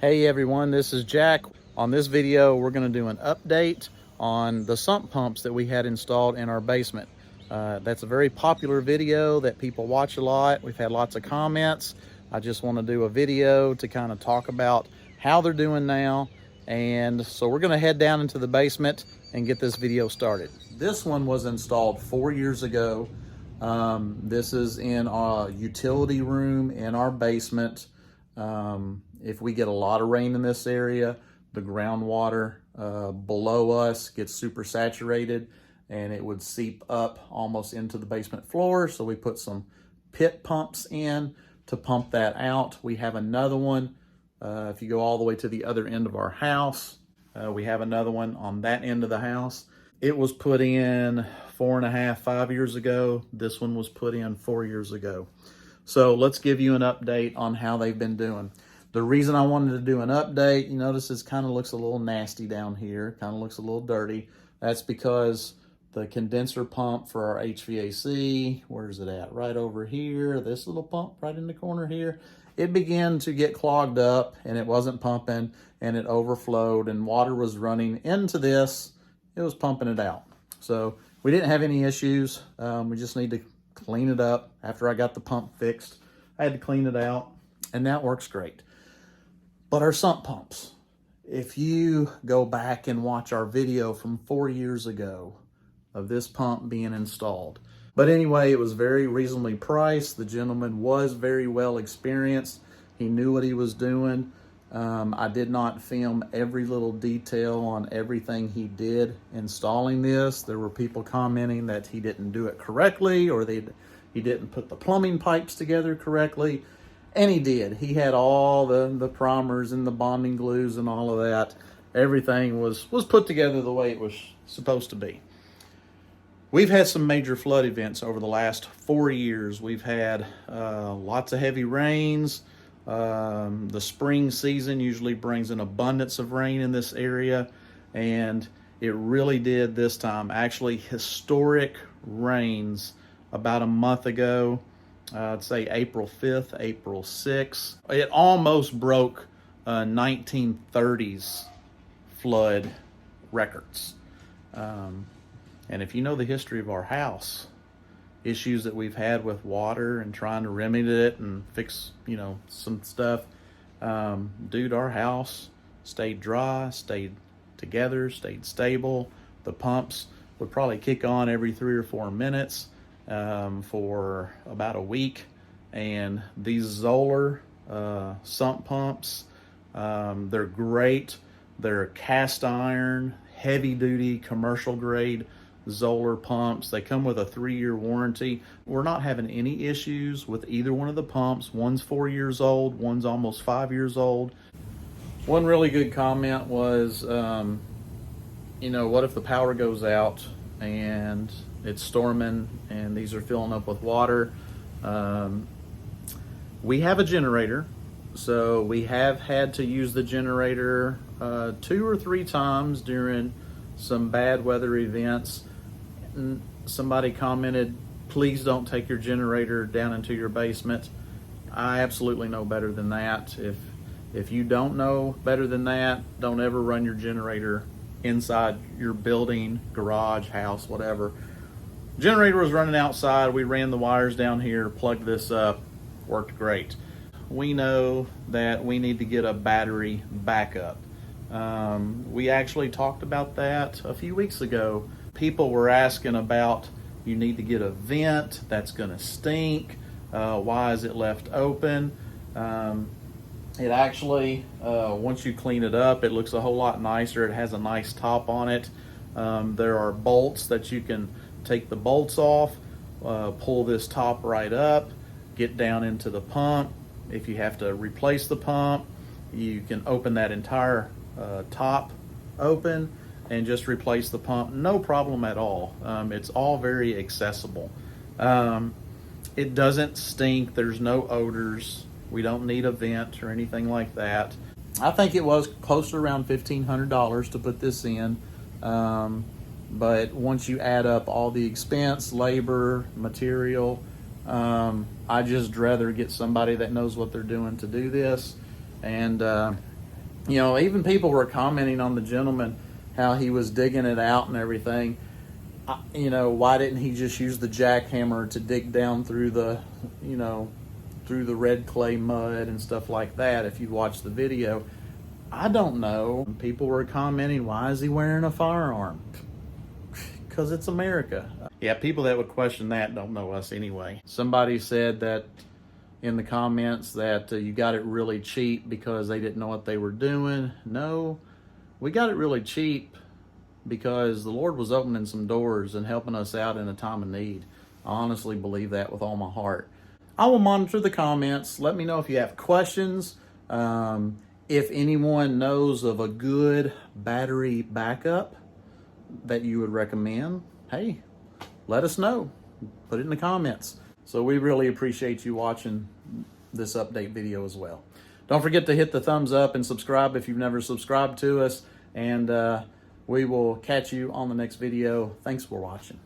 Hey everyone, this is Jack. On this video, we're going to do an update on the sump pumps that we had installed in our basement. That's a very popular video that people watch a lot. We've had lots of comments. I just want to do a video to kind of talk about how they're doing now. And so we're going to head down into the basement and get this video started. This one was installed 4 years ago. This is in a utility room in our basement. If we get a lot of rain in this area, the groundwater below us gets super saturated and it would seep up almost into the basement floor. So we put some pit pumps in to pump that out. We have another one. If you go all the way to the other end of our house, we have another one on that end of the house. It was put in 4.5, 5 years ago. This one was put in 4 years ago. So let's give you an update on how they've been doing. The reason I wanted to do an update, you notice this kind of looks a little nasty down here, kind of looks a little dirty. That's because the condenser pump for our HVAC, where's it at? Right over here, this little pump right in the corner here. It began to get clogged up and it wasn't pumping and it overflowed and water was running into this. It was pumping it out. So we didn't have any issues. We just need to clean it up. After I got the pump fixed, I had to clean it out and that works great. But our sump pumps, if you go back and watch our video from 4 years ago of this pump being installed. But anyway, it was very reasonably priced. The gentleman was very well experienced. He knew what he was doing. I did not film every little detail on everything he did installing this. There were people commenting that he didn't do it correctly or he didn't put the plumbing pipes together correctly. And he did. He had all the primers and the bonding glues and all of that. Everything was put together the way it was supposed to be. We've had some major flood events over the last 4 years. We've had lots of heavy rains. The spring season usually brings an abundance of rain in this area, and it really did this time. Actually, historic rains about a month ago. I'd say April 5th, April 6th. It almost broke 1930s flood records. And if you know the history of our house, issues that we've had with water and trying to remedy it and fix, some stuff, dude, our house stayed dry, stayed together, stayed stable. The pumps would probably kick on every 3 or 4 minutes. For about a week, and these Zoller sump pumps, they're great. They're cast iron, heavy duty, commercial grade Zoller pumps. They come with a 3-year warranty. We're not having any issues with either one of the pumps. One's 4 years old, one's almost 5 years old. One really good comment was, what if the power goes out and it's storming and these are filling up with water? We have a generator, so we have had to use the generator 2 or 3 times during some bad weather events. And somebody commented, please don't take your generator down into your basement. I absolutely know better than that. If you don't know better than that, don't ever run your generator inside your building, garage, house, whatever. Generator was running outside. We ran the wires down here, plugged this up, worked great. We know that we need to get a battery backup. We actually talked about that a few weeks ago. People were asking about, you need to get a vent, that's gonna stink. Why is it left open? It actually, once you clean it up, it looks a whole lot nicer. It has a nice top on it. There are bolts that you can take the bolts off, pull this top right up, get down into the pump. If you have to replace the pump, you can open that entire top open and just replace the pump. No problem at all. It's all very accessible. It doesn't stink. There's no odors. We don't need a vent or anything like that. I think it was close to around $1,500 to put this in. But once you add up all the expense, labor, material, I just rather get somebody that knows what they're doing to do this. And You know, even people were commenting on the gentleman, how he was digging it out and everything. You know, why didn't he just use the jackhammer to dig down through the, you know, through the red clay mud and stuff like that? If you watch the video, I don't know. People were commenting, why is he wearing a firearm? Because it's America. Yeah, people that would question that don't know us anyway. Somebody said that in the comments that you got it really cheap because they didn't know what they were doing. No, we got it really cheap because the Lord was opening some doors and helping us out in a time of need. I honestly believe that with all my heart. I will monitor the comments. Let me know if you have questions. If anyone knows of a good battery backup that you would recommend, hey, let us know. Put it in the comments. So we really appreciate you watching this update video as well. Don't forget to hit the thumbs up and subscribe if you've never subscribed to us. And we will catch you on the next video. Thanks for watching.